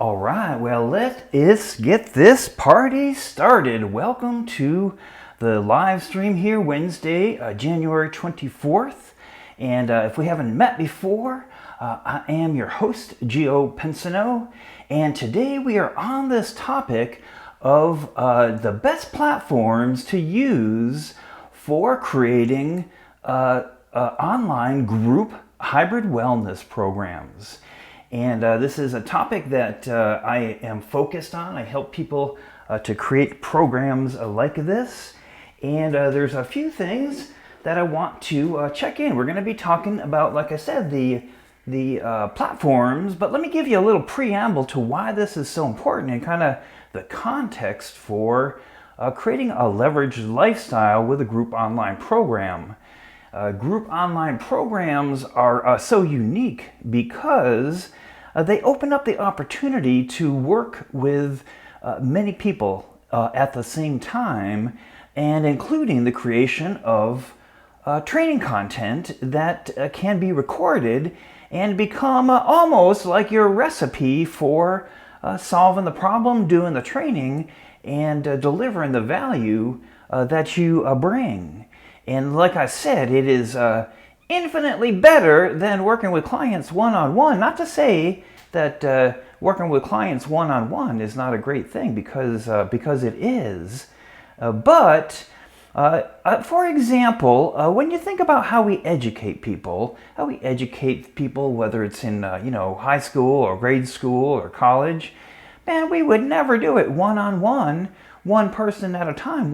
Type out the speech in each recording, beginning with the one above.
All right, well, let's get this party started. Welcome to the live stream here, Wednesday, January 24th. And if we haven't met before, I am your host, Gio Pensino. And today we are on this topic of the best platforms to use for creating online group hybrid wellness programs. And this is a topic that I am focused on. I help people to create programs like this. And there's a few things that I want to check in. We're going to be talking about, like I said, the platforms. But let me give you a little preamble to why this is so important and kind of the context for creating a leveraged lifestyle with a group online program. Group online programs are so unique because they open up the opportunity to work with many people at the same time, and including the creation of training content that can be recorded and become almost like your recipe for solving the problem, doing the training, and delivering the value that you bring. And like I said, it is infinitely better than working with clients one-on-one. Not to say that working with clients one-on-one is not a great thing, because it is. But for example, when you think about how we educate people, whether it's in high school or grade school or college, man, we would never do it one-on-one, one person at a time,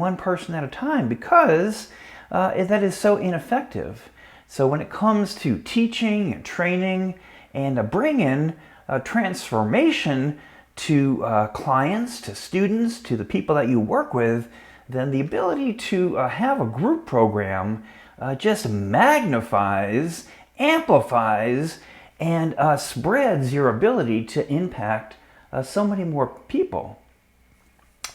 because that is so ineffective. So when it comes to teaching and training and bringing transformation to clients, to students, to the people that you work with, then the ability to have a group program just magnifies, amplifies, and spreads your ability to impact so many more people.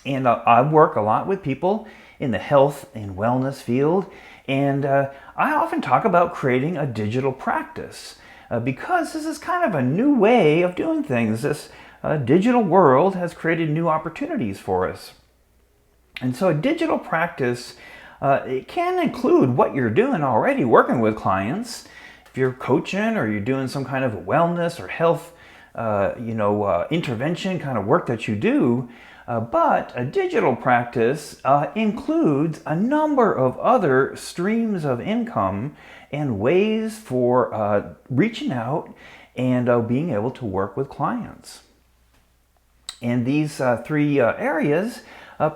And I work a lot with people in the health and wellness field, and I often talk about creating a digital practice because this is kind of a new way of doing things. This digital world has created new opportunities for us. And so a digital practice, it can include what you're doing already, working with clients. If you're coaching or you're doing some kind of wellness or health intervention kind of work that you do, but a digital practice includes a number of other streams of income and ways for reaching out and being able to work with clients. And these three areas,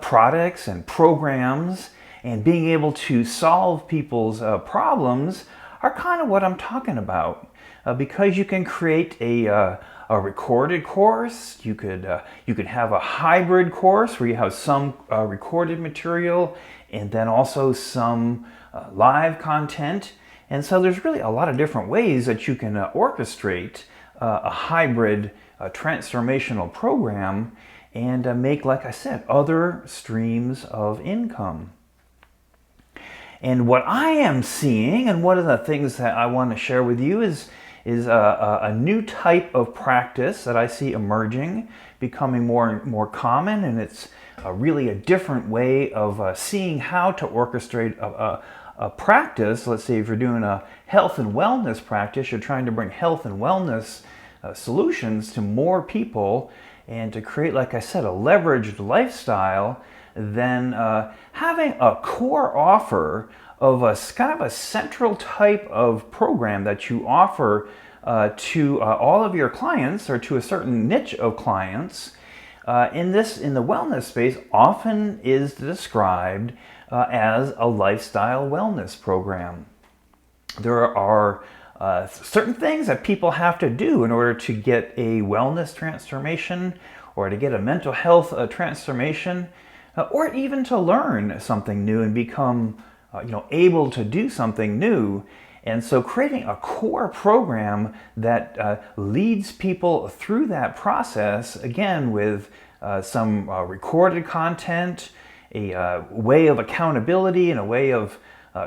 products and programs and being able to solve people's problems, are kind of what I'm talking about. Because you can create a recorded course, you could have a hybrid course where you have some recorded material and then also some live content. And so there's really a lot of different ways that you can orchestrate a hybrid transformational program and make, like I said, other streams of income. And what I am seeing, and one of the things that I want to share with you is a new type of practice that I see emerging, becoming more and more common, and it's really a different way of seeing how to orchestrate a practice. Let's say if you're doing a health and wellness practice, you're trying to bring health and wellness solutions to more people and to create, like I said, a leveraged lifestyle, then having a core offer of a kind of a central type of program that you offer to all of your clients, or to a certain niche of clients in the wellness space, often is described as a lifestyle wellness program. There are certain things that people have to do in order to get a wellness transformation, or to get a mental health transformation, or even to learn something new and become able to do something new. And so creating a core program that leads people through that process, again, with some recorded content, a way of accountability, and a way of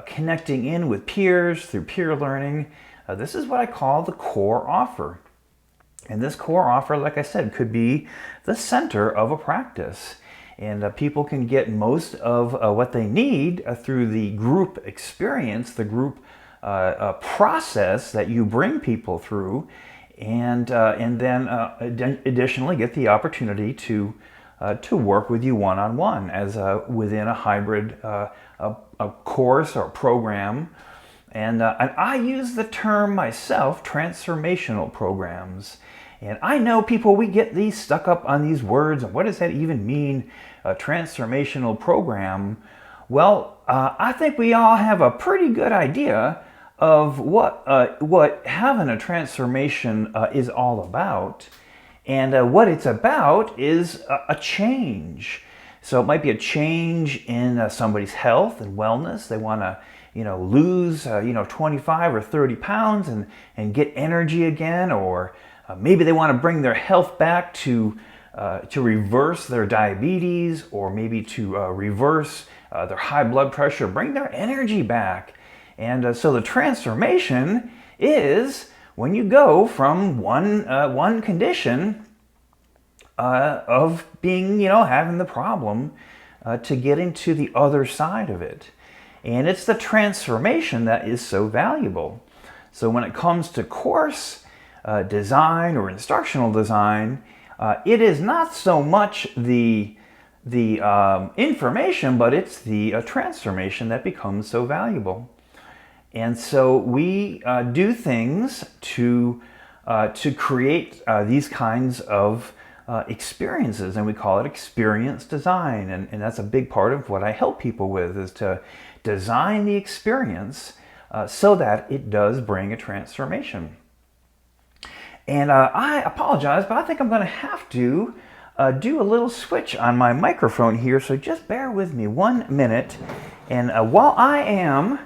connecting in with peers through peer learning. This is what I call the core offer. And this core offer, like I said, could be the center of a practice. And people can get most of what they need through the group experience, the group process that you bring people through, and then additionally get the opportunity to work with you one-on-one as within a hybrid a course or program. And I use the term myself, transformational programs. And I know people, we get these stuck up on these words. And what does that even mean, a transformational program? Well, I think we all have a pretty good idea of what having a transformation is all about. And what it's about is a change. So it might be a change in somebody's health and wellness. They want to lose 25 or 30 pounds and get energy again, or maybe they want to bring their health back to reverse their diabetes, or maybe to reverse their high blood pressure, bring their energy back. And so the transformation is when you go from one condition of being, having the problem to getting to the other side of it. And it's the transformation that is so valuable. So when it comes to course design or instructional design, it is not so much the information, but it's the transformation that becomes so valuable. And so we do things to create these kinds of experiences, and we call it experience design. And that's a big part of what I help people with, is to design the experience so that it does bring a transformation. And I apologize, but I think I'm going to have to do a little switch on my microphone here, so just bear with me 1 minute. And while I am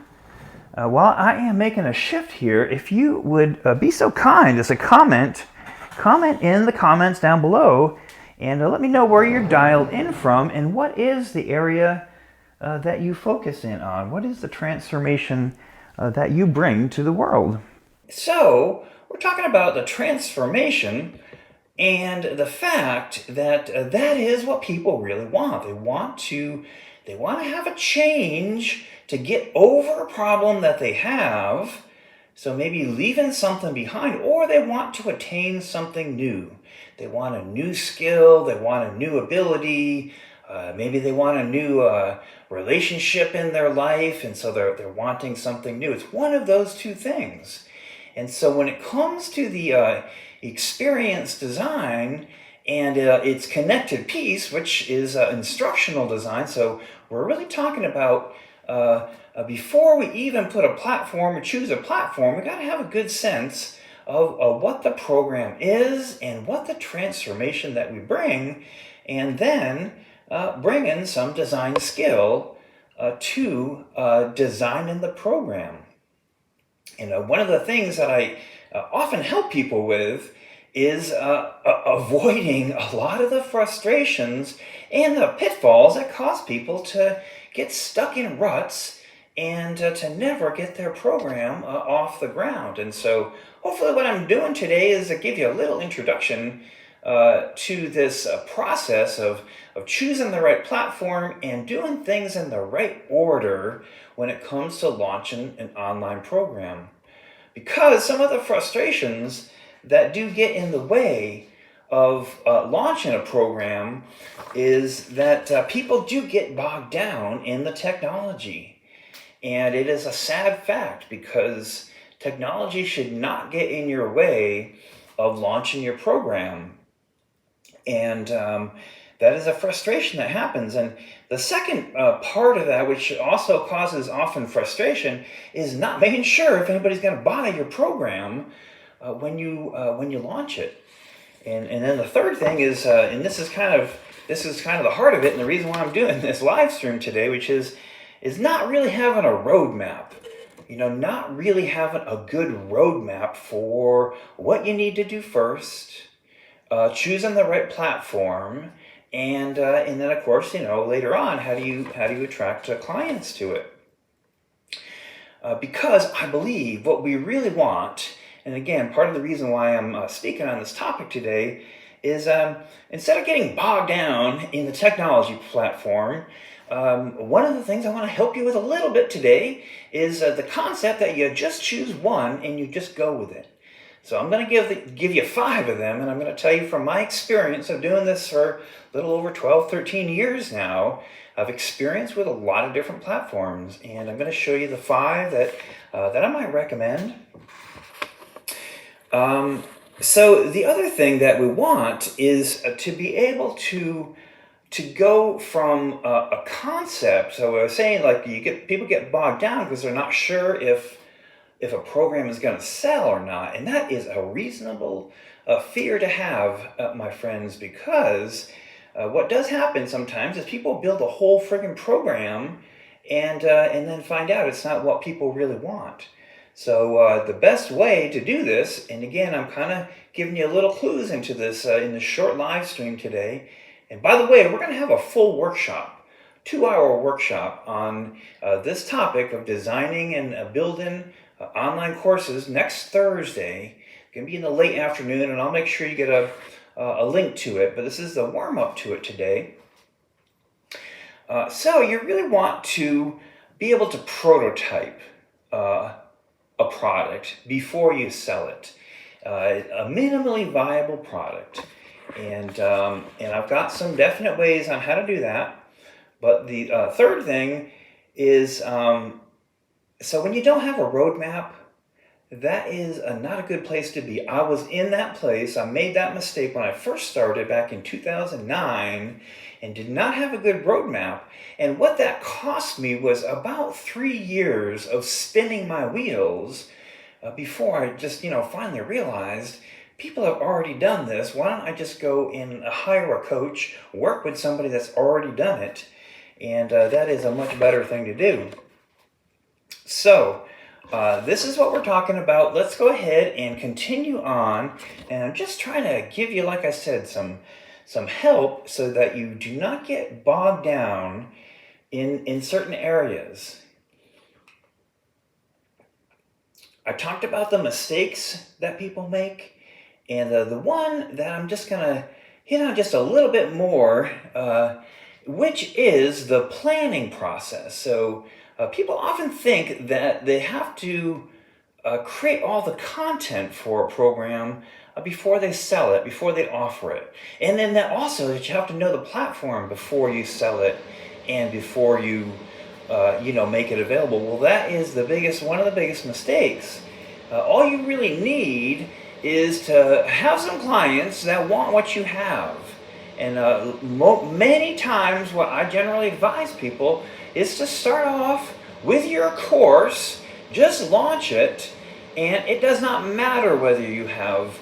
making a shift here, if you would be so kind as a comment in the comments down below, and let me know where you're dialed in from and what is the area that you focus in on. What is the transformation that you bring to the world? So we're talking about the transformation and the fact that that is what people really want. They want to have a change to get over a problem that they have. So maybe leaving something behind, or they want to attain something new. They want a new skill, they want a new ability, maybe they want a new relationship in their life, and so they're wanting something new. It's one of those two things. And so when it comes to the experience design and its connected piece, which is instructional design, so we're really talking about before we even put a platform or choose a platform, we got to have a good sense of what the program is and what the transformation that we bring, and then bring in some design skill to designing the program. And one of the things that I often help people with is avoiding a lot of the frustrations and the pitfalls that cause people to get stuck in ruts and to never get their program off the ground. And so hopefully what I'm doing today is to give you a little introduction to this process of choosing the right platform and doing things in the right order when it comes to launching an online program. Because some of the frustrations that do get in the way of launching a program is that people do get bogged down in the technology. And it is a sad fact, because technology should not get in your way of launching your program. And that is a frustration that happens. And the second part of that, which also causes often frustration, is not making sure if anybody's going to buy your program when you launch it. And then the third thing is, and this is kind of the heart of it, and the reason why I'm doing this live stream today, which is not really having a roadmap. Not really having a good roadmap for what you need to do first, choosing the right platform, and then of course, later on, how do you attract clients to it? Because I believe what we really want And again, part of the reason why I'm speaking on this topic today is instead of getting bogged down in the technology platform, one of the things I want to help you with a little bit today is the concept that you just choose one and you just go with it. So I'm going to give you 5 of them, and I'm going to tell you from my experience of doing this for a little over 12, 13 years now. I've experienced with a lot of different platforms, and I'm going to show you the 5 that I might recommend. So the other thing that we want is to be able to go from a concept. So I was saying, like, people get bogged down because they're not sure if a program is going to sell or not, and that is a reasonable fear to have, my friends, because what does happen sometimes is people build a whole friggin' program and then find out it's not what people really want. So the best way to do this, and again, I'm kind of giving you a little clues into this in this short live stream today. And by the way, we're going to have a full workshop, 2-hour workshop on this topic of designing and building online courses next Thursday. It's going to be in the late afternoon, and I'll make sure you get a link to it. But this is the warm-up to it today. So you really want to be able to prototype a product before you sell it. A minimally viable product. And I've got some definite ways on how to do that. But the third thing is, so when you don't have a roadmap, that is not a good place to be. I was in that place. I made that mistake when I first started back in 2009 and did not have a good roadmap. And what that cost me was about 3 years of spinning my wheels before I just, finally realized people have already done this. Why don't I just go and hire a coach, work with somebody that's already done it? And that is a much better thing to do. So this is what we're talking about. Let's go ahead and continue on. And I'm just trying to give you, like I said, some help so that you do not get bogged down in certain areas. I talked about the mistakes that people make, and the one that I'm just gonna hit on just a little bit more, which is the planning process. So people often think that they have to create all the content for a program before they sell it, before they offer it. And then that also that you have to know the platform before you sell it and before you make it available. Well, that is one of the biggest mistakes. All you really need is to have some clients that want what you have. And many times what I generally advise people is to start off with your course, just launch it, and it does not matter whether you have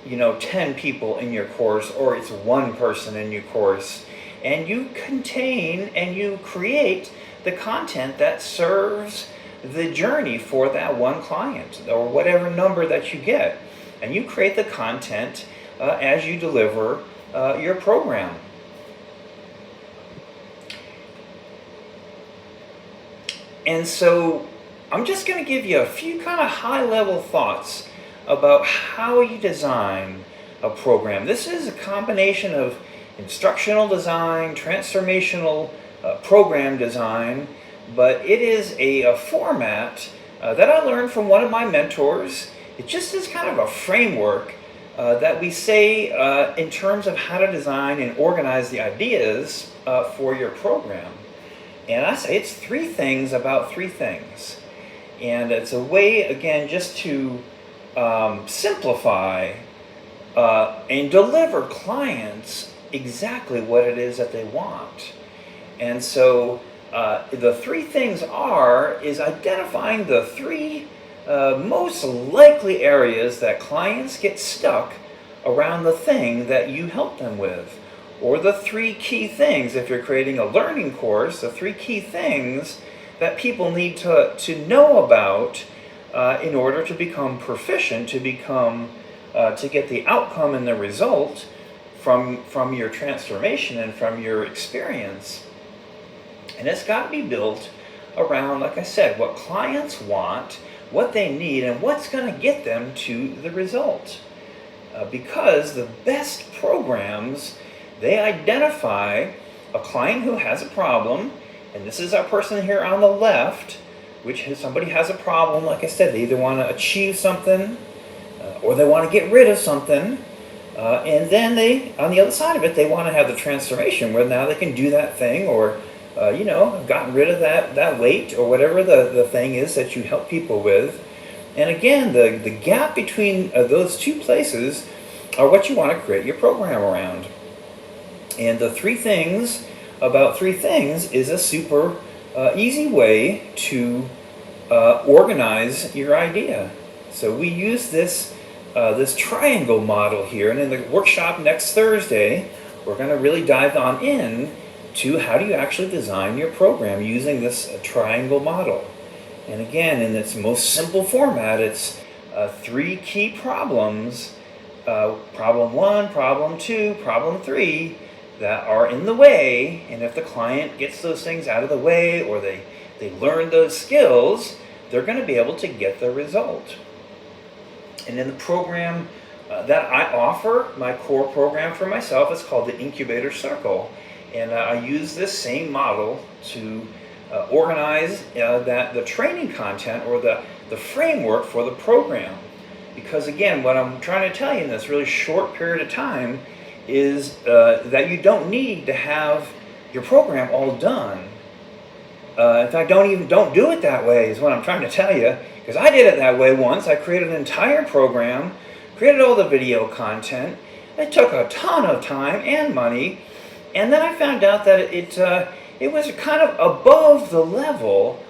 10 people in your course or it's one person in your course, and you contain and you create the content that serves the journey for that one client or whatever number that you get, and you create the content as you deliver your program. And so I'm just going to give you a few kind of high-level thoughts about how you design a program. This is a combination of instructional design, transformational program design, but it is a format that I learned from one of my mentors. It just is kind of a framework that we say in terms of how to design and organize the ideas for your program. And I say it's 3 things about 3 things. And it's a way, again, just to simplify and deliver clients exactly what it is that they want. And so the 3 things is identifying the 3 most likely areas that clients get stuck around the thing that you help them with. Or the 3 key things, if you're creating a learning course, the 3 key things that people need to know about in order to become proficient, to get the outcome and the result from your transformation and from your experience. And it's got to be built around, like I said, what clients want, what they need and what's going to get them to the result. Because the best programs, they identify a client who has a problem, and this is our person here on the left, which is somebody has a problem. Like I said, they either want to achieve something or they want to get rid of something. And then they, on the other side of it, they want to have the transformation where now they can do that thing, or have gotten rid of that weight or whatever the thing is that you help people with. And again, the gap between those two places are what you want to create your program around. And the three things about three things is a super easy way to organize your idea. So we use this triangle model here, and in the workshop next Thursday, we're going to really dive on in to how do you actually design your program using this triangle model. And again, in its most simple format, it's three key problems, problem one, problem two, problem three, that are in the way, and if the client gets those things out of the way, or they learn those skills, they're going to be able to get the result. And in the program that I offer, my core program for myself, is called the Incubator Circle. And I use this same model to organize the training content, or the framework for the program. Because again, what I'm trying to tell you in this really short period of time is that you don't need to have your program all done. In fact, don't do it that way is what I'm trying to tell you. Because I did it that way once. I created an entire program, created all the video content. It took a ton of time and money, and then I found out that it was kind of above the level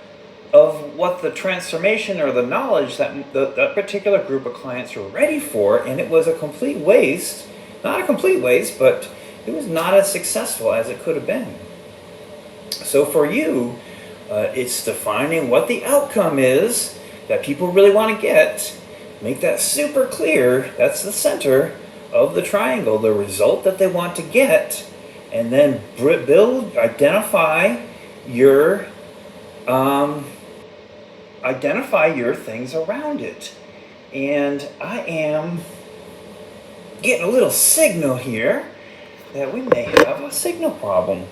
of what the transformation or the knowledge that that particular group of clients were ready for, and it was a complete waste. Not a complete waste, but it was not as successful as it could have been. So for you, it's defining what the outcome is that people really want to get. Make that super clear. That's the center of the triangle, the result that they want to get, and then identify your things around it. And I am getting a little signal here that we may have a signal problem.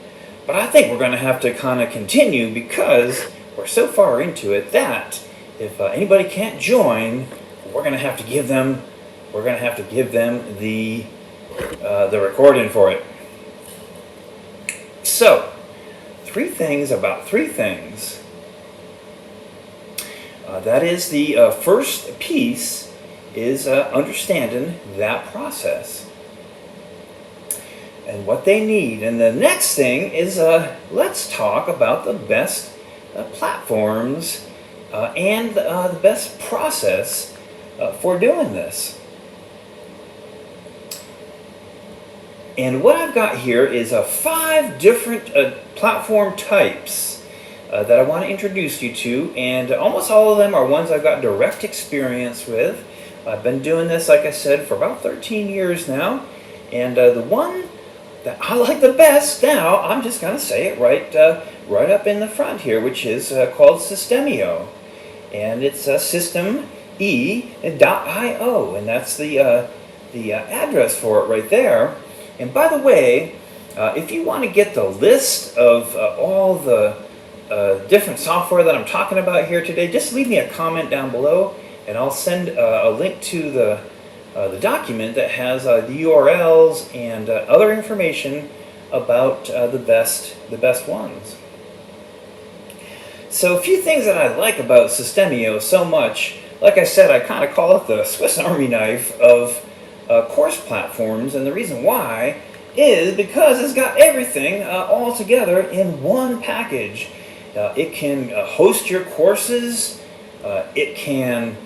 But I think we're going to have to kind of continue, because we're so far into it that if anybody can't join, we're going to have to give them the recording for it. So, three things about three things. That is the first piece is understanding that process and what they need. And the next thing is let's talk about the best platforms and the best process for doing this. And what I've got here is 5 different platform types that I want to introduce you to, and almost all of them are ones I've got direct experience with. I've been doing this, like I said, for about 13 years now, and the one that I like the best now, I'm just going to say it right up in the front here, which is called Systemio, and it's systeme.io, and that's the address for it right there. And by the way, if you want to get the list of all the different software that I'm talking about here today, just leave me a comment down below, and I'll send a link to the document that has the URLs and other information about the best ones. So a few things that I like about Systemio so much, like I said, I kind of call it the Swiss Army knife of course platforms, and the reason why is because it's got everything all together in one package. It can host your courses, it can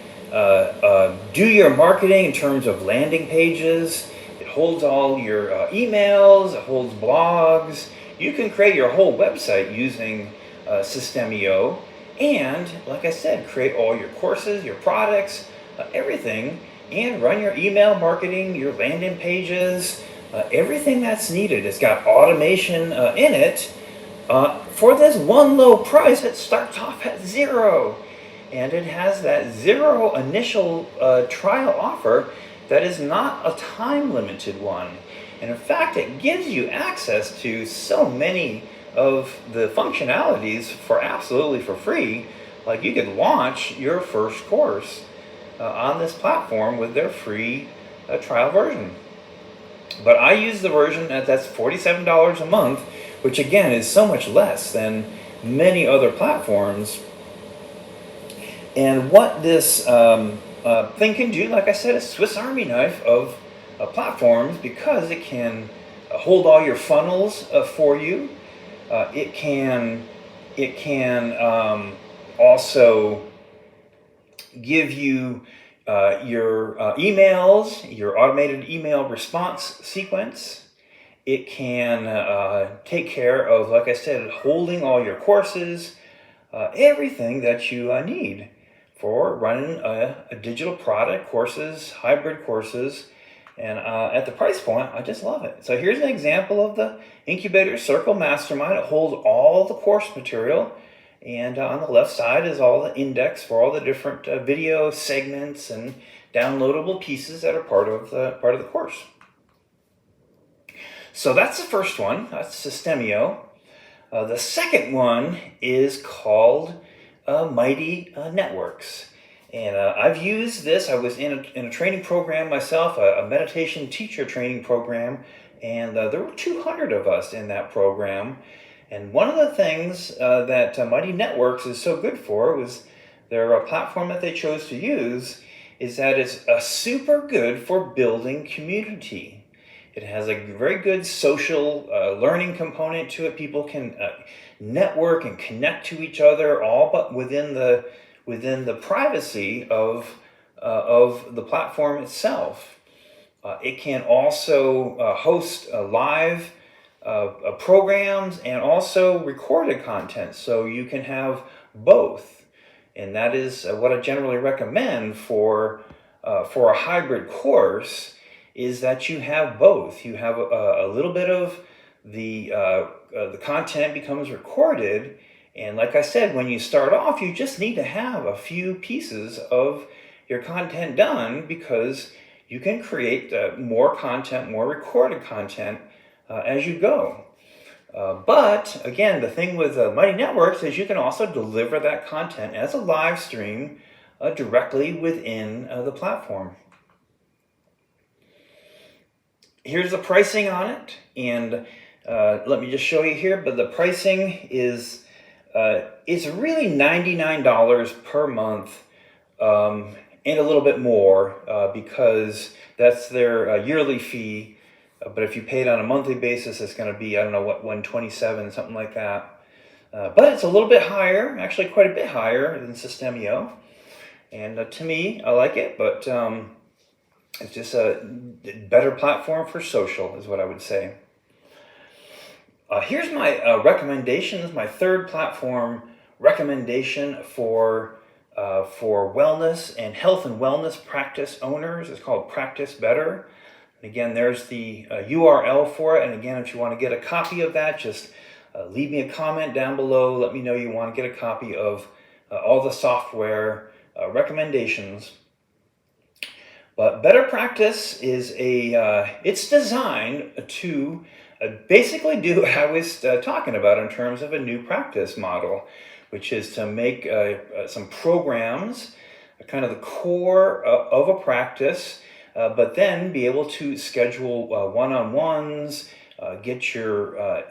do your marketing in terms of landing pages, it holds all your emails, it holds blogs. You can create your whole website using Systemio, and like I said, create all your courses, your products, everything, and run your email marketing, your landing pages, everything that's needed. It's got automation in it. For this one low price, it starts off at $0. and it has that zero initial trial offer that is not a time-limited one. And in fact, it gives you access to so many of the functionalities for absolutely for free. Like you could launch your first course on this platform with their free trial version. But I use the version that's $47 a month, which again is so much less than many other platforms. And what this thing can do, like I said, is Swiss Army knife of platforms, because it can hold all your funnels for you. It can also give you your emails, your automated email response sequence. It can take care of, like I said, holding all your courses, everything that you need for running a digital product, courses, hybrid courses. And at the price point, I just love it. So here's an example of the Incubator Circle Mastermind. It holds all the course material. And on the left side is all the index for all the different video segments and downloadable pieces that are part of the course. So that's the first one. That's Systemio. The second one is called Mighty Networks. And I've used this. I was in a training program myself, a meditation teacher training program, and there were 200 of us in that program. And one of the things that Mighty Networks is so good for was their platform that they chose to use is that it's super good for building community. It has a very good social learning component to it. People can network and connect to each other, all but within the privacy of the platform itself. It can also host live programs and also recorded content, so you can have both. And that is what I generally recommend for a hybrid course, is that you have both. You have a little bit of the content becomes recorded, and like I said, when you start off, you just need to have a few pieces of your content done, because you can create more content, more recorded content as you go. But again, the thing with Mighty Networks is you can also deliver that content as a live stream directly within the platform. Here's the pricing on it, and let me just show you here. But the pricing is it's really $99 per month, and a little bit more because that's their yearly fee. But if you pay it on a monthly basis, it's going to be, I don't know what, $127, something like that. But it's a little bit higher, actually quite a bit higher than Systemio. And to me, I like it, but it's just a better platform for social, is what I would say. Here's my recommendations, my third platform recommendation for wellness and health and wellness practice owners. It's called Practice Better. And again, there's the URL for it. And again, if you want to get a copy of that, just leave me a comment down below. Let me know you want to get a copy of all the software recommendations. But Better Practice is it's designed to basically do what I was talking about in terms of a new practice model, which is to make some programs kind of the core of a practice, but then be able to schedule one-on-ones, get your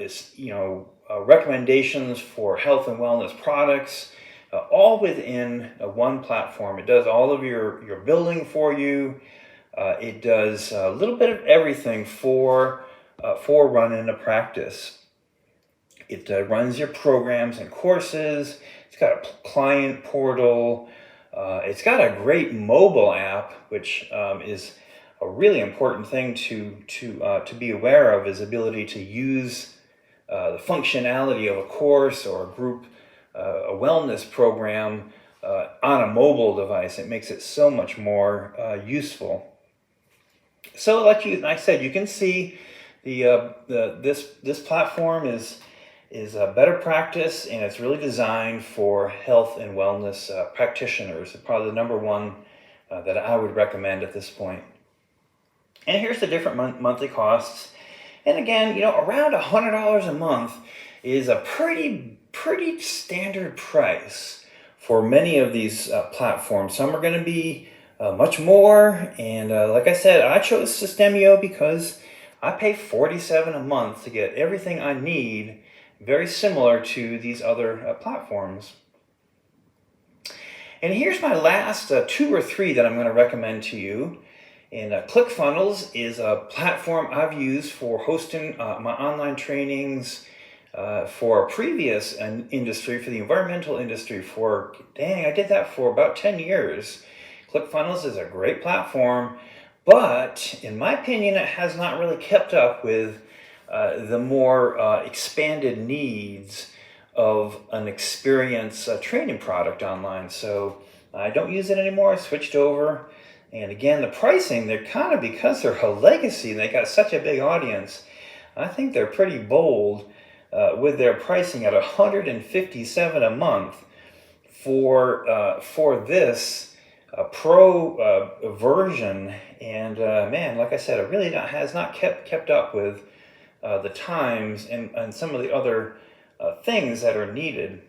recommendations for health and wellness products, all within one platform. It does all of your building for you. It does a little bit of everything for running a practice. It runs your programs and courses. It's got a client portal. It's got a great mobile app, which is a really important thing to be aware of, is ability to use the functionality of a course or a group, a wellness program on a mobile device. It makes it so much more useful. So, like I said, you can see this platform is is a better practice, and it's really designed for health and wellness practitioners. It's probably the number one that I would recommend at this point. And here's the different monthly costs. And again, around $100 a month is a pretty standard price for many of these platforms. Some are going to be much more. And like I said, I chose Systemio because I pay $47 a month to get everything I need, very similar to these other platforms. And here's my last 2 or 3 that I'm going to recommend to you. And ClickFunnels is a platform I've used for hosting my online trainings for a previous industry, for the environmental industry, I did that for about 10 years. ClickFunnels is a great platform, but in my opinion, it has not really kept up with the more expanded needs of an experienced training product online. So I don't use it anymore. I switched over. And again, the pricing, they're kind of, because they're a legacy and they got such a big audience, I think they're pretty bold with their pricing at $157 a month for this pro version. And man, like I said, it really has not kept up with the times and some of the other things that are needed.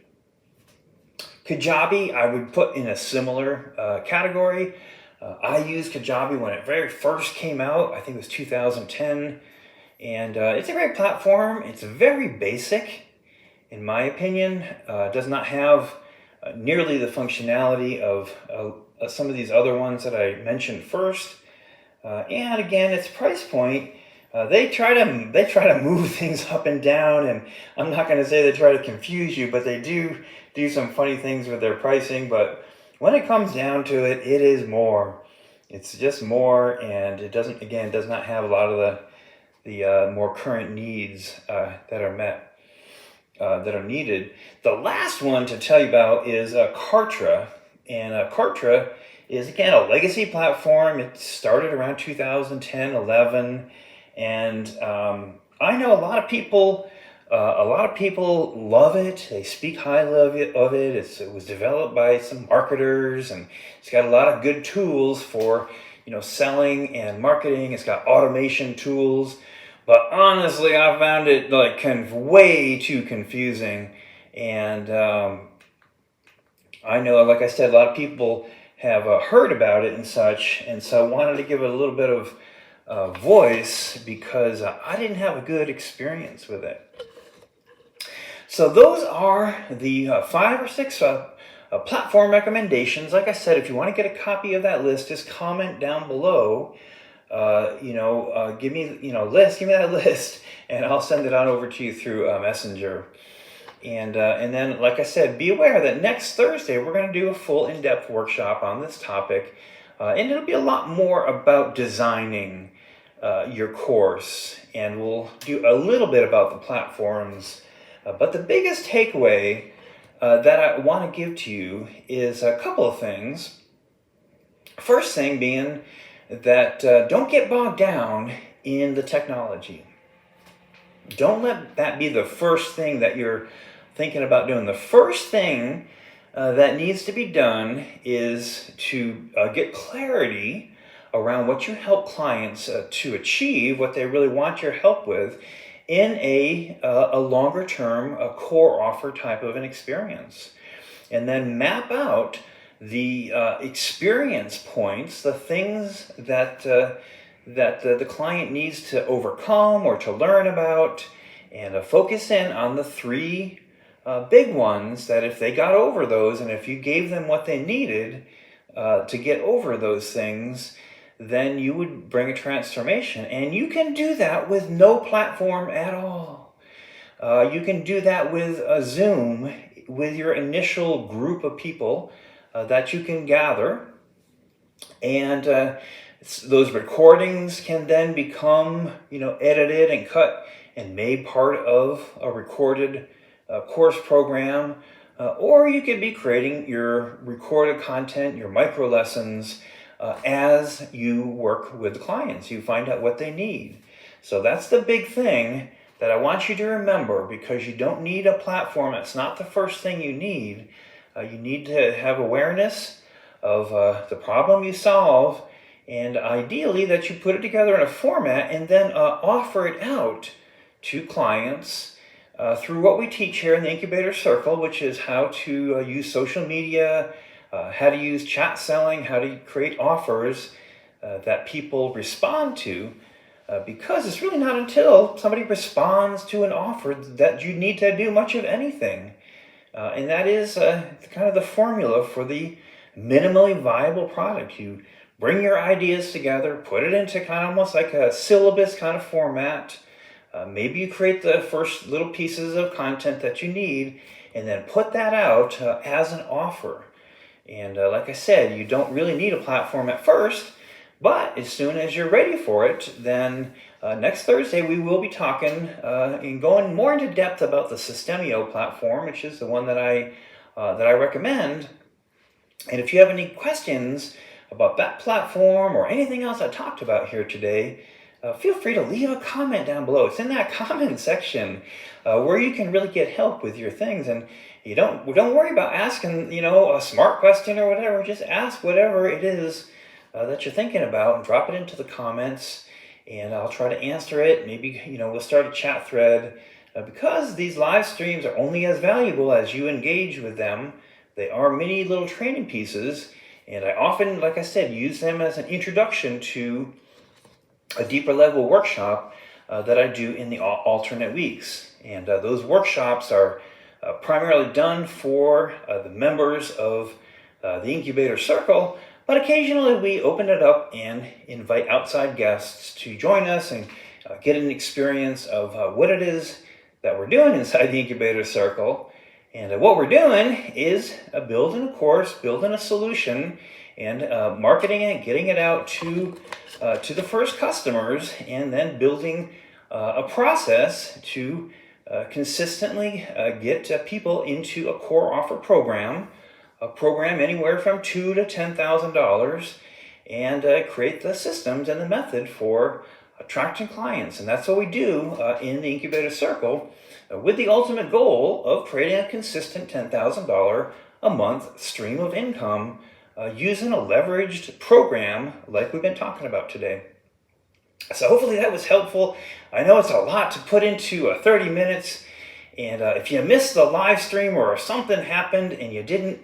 Kajabi, I would put in a similar category. I used Kajabi when it very first came out. I think it was 2010. And it's a great platform. It's very basic, in my opinion. It does not have nearly the functionality of some of these other ones that I mentioned first. And again, its price point, they try to move things up and down. And I'm not going to say they try to confuse you, but they do some funny things with their pricing. But when it comes down to it, it is more. It's just more, and it does not have a lot of the more current needs that are met, that are needed. The last one to tell you about is Kartra. And Kartra is, again, a legacy platform. It started around 2010, 11. And I know a lot of people love it. They speak highly of it. It was developed by some marketers, and it's got a lot of good tools for selling and marketing. It's got automation tools, but honestly, I found it way too confusing. And I know, like I said, a lot of people have heard about it and such, and so I wanted to give it a little bit of voice because I didn't have a good experience with it. So those are the 5 or 6 platform recommendations. Like I said, if you want to get a copy of that list, just comment down below. Give me that list, and I'll send it on over to you through Messenger. And then, like I said, be aware that next Thursday we're going to do a full in-depth workshop on this topic, and it'll be a lot more about designing your course, and we'll do a little bit about the platforms. But the biggest takeaway that I want to give to you is a couple of things. First thing being that don't get bogged down in the technology. Don't let that be the first thing that you're thinking about doing. The first thing that needs to be done is to get clarity around what you help clients to achieve, what they really want your help with, in a longer term, a core offer type of an experience. And then map out the experience points, the things that the client needs to overcome or to learn about, and focus in on the 3 big ones that if they got over those, and if you gave them what they needed to get over those things, then you would bring a transformation. And you can do that with no platform at all. You can do that with a Zoom, with your initial group of people that you can gather. And those recordings can then become, edited and cut and made part of a recorded course program. Or you could be creating your recorded content, your micro lessons, as you work with the clients. You find out what they need. So that's the big thing. that I want you to remember, because you don't need a platform. It's not the first thing you need. You need to have awareness of the problem you solve, and ideally that you put it together in a format and then offer it out to clients through what we teach here in the Incubator Circle, which is how to use social media, how to use chat selling, how to create offers that people respond to. Because it's really not until somebody responds to an offer that you need to do much of anything. And that is kind of the formula for the minimally viable product. You bring your ideas together, put it into kind of almost like a syllabus kind of format. Maybe you create the first little pieces of content that you need, and then put that out as an offer. And like I said, you don't really need a platform at first. But as soon as you're ready for it, then next Thursday we will be talking and going more into depth about the Systemio platform, which is the one that I recommend. And if you have any questions about that platform or anything else I talked about here today, feel free to leave a comment down below. It's in that comment section where you can really get help with your things. And you don't worry about asking, a smart question or whatever. Just ask whatever it is that you're thinking about, and drop it into the comments, and I'll try to answer it. Maybe we'll start a chat thread, because these live streams are only as valuable as you engage with them. They are mini little training pieces, and I often, like I said, use them as an introduction to a deeper level workshop that I do in the alternate weeks. And those workshops are primarily done for the members of the Incubator Circle. But occasionally we open it up and invite outside guests to join us and get an experience of what it is that we're doing inside the Incubator Circle. And what we're doing is building a course, building a solution, and marketing it, getting it out to the first customers, and then building a process to consistently get people into a core offer program. A program anywhere from $2,000 to $10,000, and create the systems and the method for attracting clients. And that's what we do in the Incubator Circle, with the ultimate goal of creating a consistent $10,000 a month stream of income using a leveraged program like we've been talking about today. So hopefully that was helpful. I know it's a lot to put into 30 minutes, and if you missed the live stream or if something happened and you didn't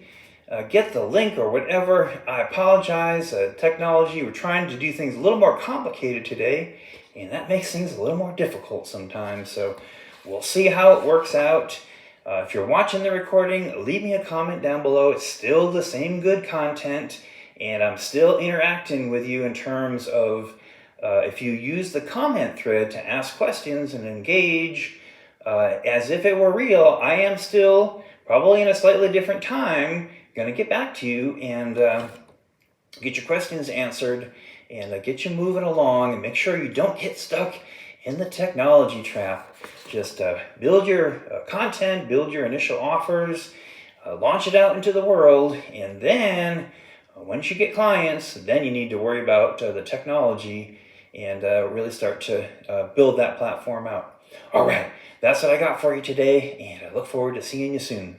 get the link or whatever, I apologize. Technology, we're trying to do things a little more complicated today, and that makes things a little more difficult sometimes. So we'll see how it works out. If you're watching the recording, leave me a comment down below. It's still the same good content, and I'm still interacting with you in terms of if you use the comment thread to ask questions and engage as if it were real. I am still, probably in a slightly different time, going to get back to you and get your questions answered, and get you moving along, and make sure you don't get stuck in the technology trap. Just build your content, build your initial offers, launch it out into the world, and then once you get clients, then you need to worry about the technology and really start to build that platform out. All right, that's what I got for you today, and I look forward to seeing you soon.